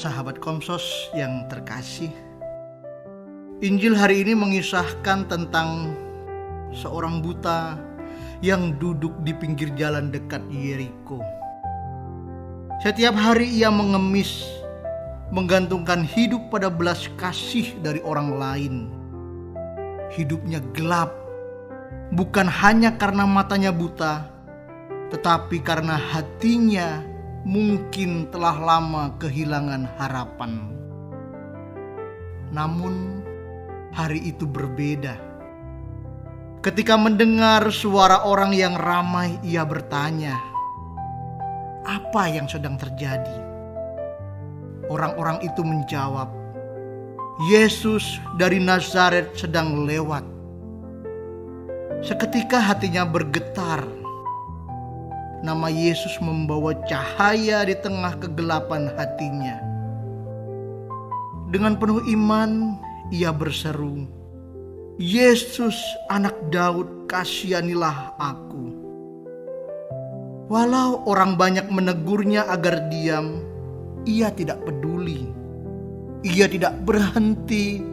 Sahabat Komsos yang terkasih, Injil hari ini mengisahkan tentang seorang buta yang duduk di pinggir jalan dekat Yeriko. Setiap hari ia mengemis, menggantungkan hidup pada belas kasih dari orang lain. Hidupnya gelap, bukan hanya karena matanya buta, tetapi karena hatinya mungkin telah lama kehilangan harapan. Namun hari itu berbeda. Ketika mendengar suara orang yang ramai, ia bertanya, "Apa yang sedang terjadi?" Orang-orang itu menjawab, "Yesus dari Nazaret sedang lewat." Seketika hatinya bergetar. Nama Yesus membawa cahaya di tengah kegelapan hatinya. Dengan penuh iman, ia berseru, "Yesus, Anak Daud, kasihanilah aku." Walau orang banyak menegurnya agar diam, ia tidak peduli. Ia tidak berhenti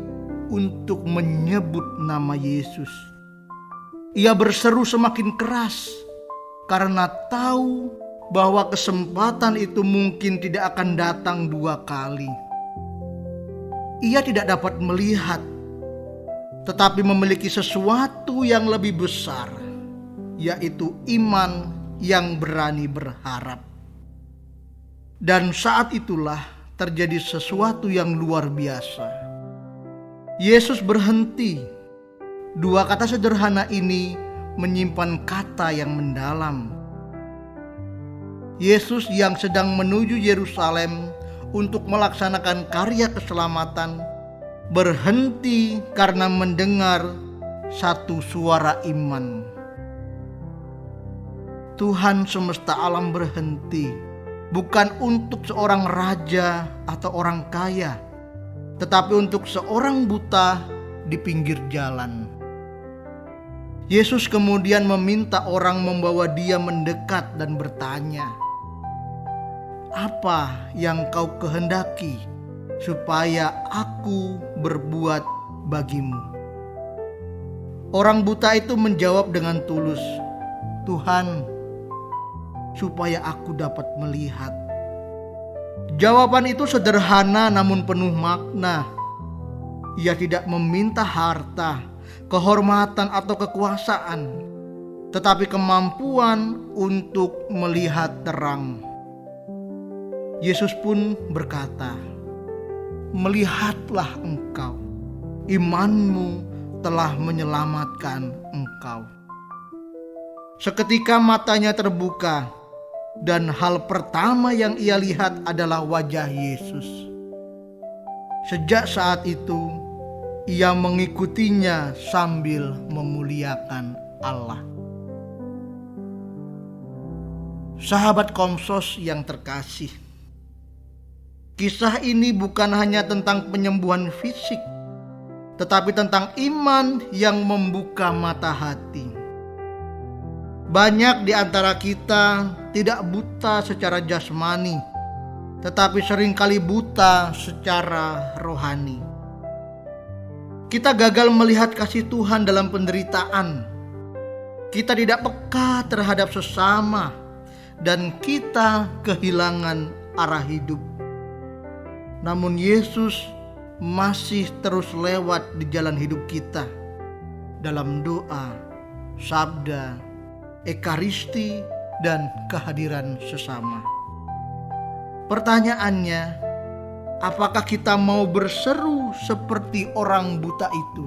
untuk menyebut nama Yesus. Ia berseru semakin keras, karena tahu bahwa kesempatan itu mungkin tidak akan datang dua kali. Ia tidak dapat melihat, tetapi memiliki sesuatu yang lebih besar, yaitu iman yang berani berharap. Dan saat itulah terjadi sesuatu yang luar biasa. Yesus berhenti. Dua kata sederhana ini menyimpan kata yang mendalam. Yesus yang sedang menuju Yerusalem untuk melaksanakan karya keselamatan berhenti karena mendengar satu suara iman. Tuhan semesta alam berhenti bukan untuk seorang raja atau orang kaya, tetapi untuk seorang buta di pinggir jalan. Yesus kemudian meminta orang membawa dia mendekat dan bertanya, "Apa yang kau kehendaki supaya aku berbuat bagimu?" Orang buta itu menjawab dengan tulus, "Tuhan, supaya aku dapat melihat." Jawaban itu sederhana namun penuh makna. Ia tidak meminta harta, kehormatan atau kekuasaan, tetapi kemampuan untuk melihat terang. Yesus pun berkata, "Melihatlah engkau, imanmu telah menyelamatkan engkau." Seketika matanya terbuka, dan hal pertama yang ia lihat adalah wajah Yesus. Sejak saat itu, ia mengikutinya sambil memuliakan Allah. Sahabat Komsos yang terkasih, kisah ini bukan hanya tentang penyembuhan fisik, tetapi tentang iman yang membuka mata hati. Banyak di antara kita tidak buta secara jasmani, tetapi seringkali buta secara rohani. Kita gagal melihat kasih Tuhan dalam penderitaan. Kita tidak peka terhadap sesama, dan kita kehilangan arah hidup. Namun Yesus masih terus lewat di jalan hidup kita dalam doa, sabda, ekaristi, dan kehadiran sesama. Pertanyaannya, apakah kita mau berseru seperti orang buta itu?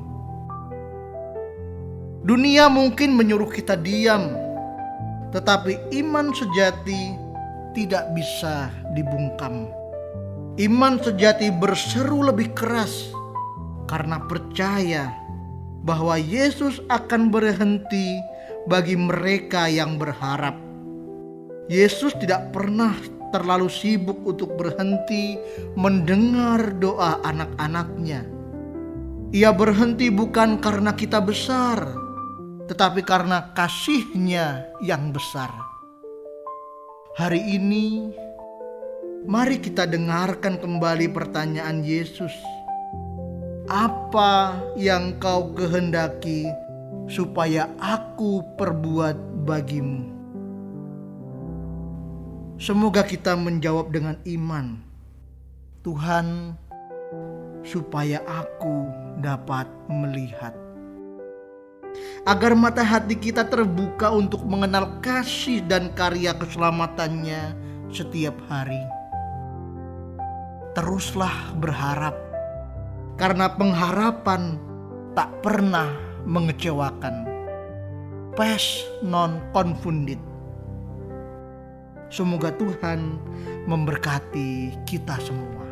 Dunia mungkin menyuruh kita diam, tetapi iman sejati tidak bisa dibungkam. Iman sejati berseru lebih keras karena percaya bahwa Yesus akan berhenti bagi mereka yang berharap. Yesus tidak pernah terlalu sibuk untuk berhenti mendengar doa anak-anaknya. Ia berhenti bukan karena kita besar, tetapi karena kasih-Nya yang besar. Hari ini Mari kita dengarkan kembali pertanyaan Yesus. Apa yang kau kehendaki supaya aku perbuat bagimu? Semoga kita menjawab dengan iman. Tuhan, supaya aku dapat melihat. Agar mata hati kita terbuka untuk mengenal kasih dan karya keselamatannya setiap hari. Teruslah berharap, karena pengharapan tak pernah mengecewakan. Pes non confundit. Semoga Tuhan memberkati kita semua.